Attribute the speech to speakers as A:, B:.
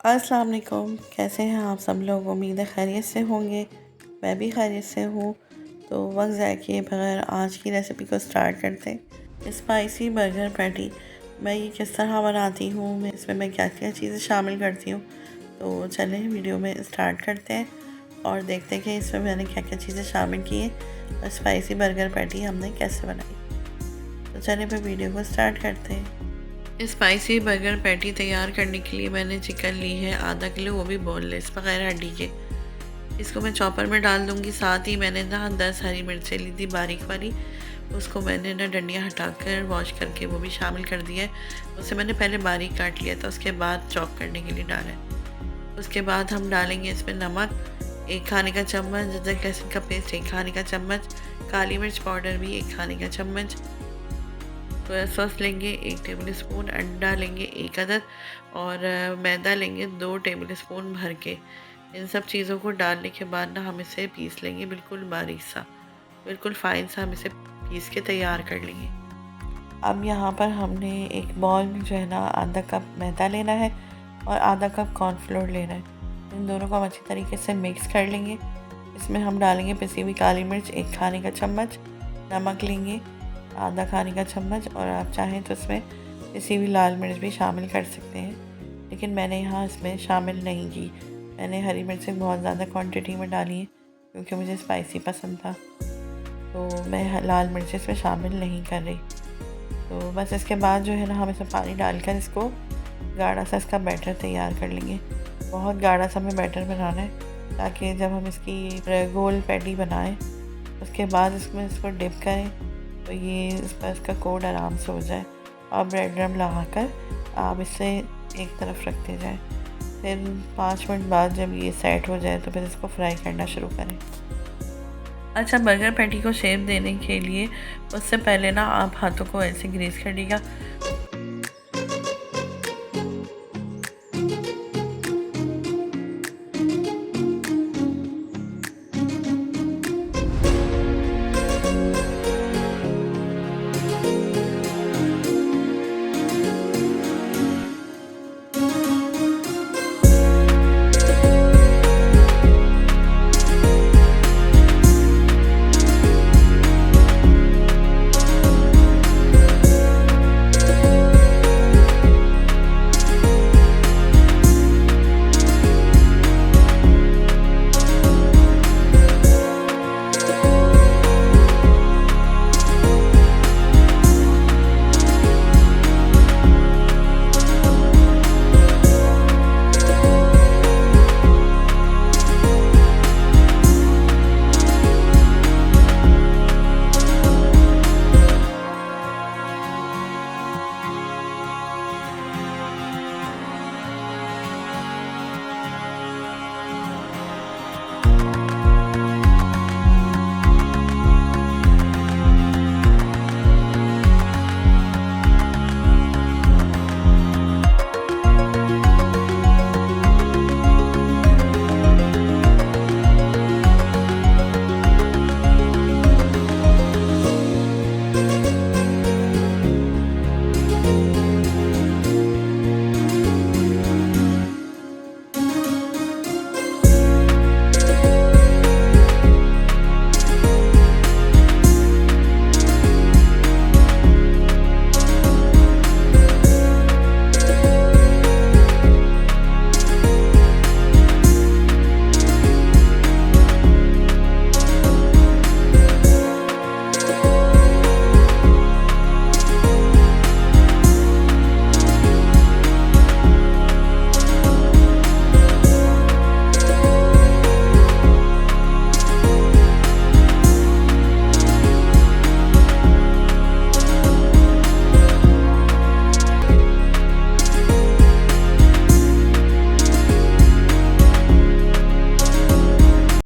A: अस्सलाम वालेकुम, कैसे हैं आप सब लोग। उम्मीद है खैरियत से होंगे। मैं भी खैरियत से हूँ। तो वक्त ज़ाया किए बगैर आज की रेसिपी को स्टार्ट करते हैं। स्पाइसी बर्गर पैटी मैं ये किस तरह बनाती हूँ, मैं इसमें मैं क्या क्या चीज़ें शामिल करती हूँ। तो चलें वीडियो में स्टार्ट करते हैं और देखते हैं कि इसमें मैंने क्या क्या चीज़ें शामिल की हैं और स्पाइसी बर्गर पैटी हमने कैसे बनाई। तो चलें फिर वीडियो को स्टार्ट करते हैं। स्पाइसी बर्गर पैटी तैयार करने के लिए मैंने चिकन ली है आधा किलो, वो भी बोनलेस बगैर हड्डी के। इसको मैं चॉपर में डाल दूँगी। साथ ही मैंने ना 10 हरी मिर्चें ली थी बारीक वाली, उसको मैंने ना डंडियाँ हटाकर वॉश करके वो भी शामिल कर दिया है। उसे मैंने पहले बारीक काट लिया था, उसके बाद चॉप करने के लिए डाला है। उसके बाद हम डालेंगे इसमें नमक 1 खाने का चम्मच, अदरक लहसुन का पेस्ट 1 खाने का चम्मच, काली मिर्च पाउडर भी 1 खाने का चम्मच, सोया सॉस लेंगे 1 टेबल स्पून, अंडा लेंगे 1 अदद और मैदा लेंगे 2 टेबल स्पून भर के। इन सब चीज़ों को डालने के बाद ना हम इसे पीस लेंगे बिल्कुल बारीक सा, बिल्कुल फाइन सा हम इसे पीस के तैयार कर लेंगे। अब यहाँ पर हमने एक बॉल में जो है ना आधा कप मैदा लेना है और आधा कप कॉर्नफ्लोर लेना है। इन दोनों को हम अच्छी तरीके से मिक्स कर लेंगे। इसमें हम डालेंगे पिसी हुई काली मिर्च 1 खाने का चम्मच, नमक लेंगे आधा खाने का चम्मच और आप चाहें तो इसमें पिसी हुई लाल मिर्च भी शामिल कर सकते हैं, लेकिन मैंने यहाँ इसमें शामिल नहीं की। मैंने हरी मिर्चें बहुत ज़्यादा क्वांटिटी में डाली है क्योंकि मुझे स्पाइसी पसंद था, तो मैं लाल मिर्च इसमें शामिल नहीं कर रही। तो बस इसके बाद जो है ना हम इसमें पानी डालकर इसको गाढ़ा सा इसका बैटर तैयार कर लेंगे। बहुत गाढ़ा सा हमें बैटर बनाना है ताकि जब हम इसकी गोल पैटी बनाएं उसके बाद इसमें इसको डिप करें तो ये इस पर इसका कोड आराम से हो जाए। और ब्रेड क्रम लगाकर आप इसे एक तरफ रखते जाएं। फिर 5 मिनट बाद जब ये सेट हो जाए तो फिर इसको फ्राई करना शुरू करें। अच्छा, बर्गर पैटी को शेप देने के लिए उससे पहले ना आप हाथों को ऐसे ग्रीस करिएगा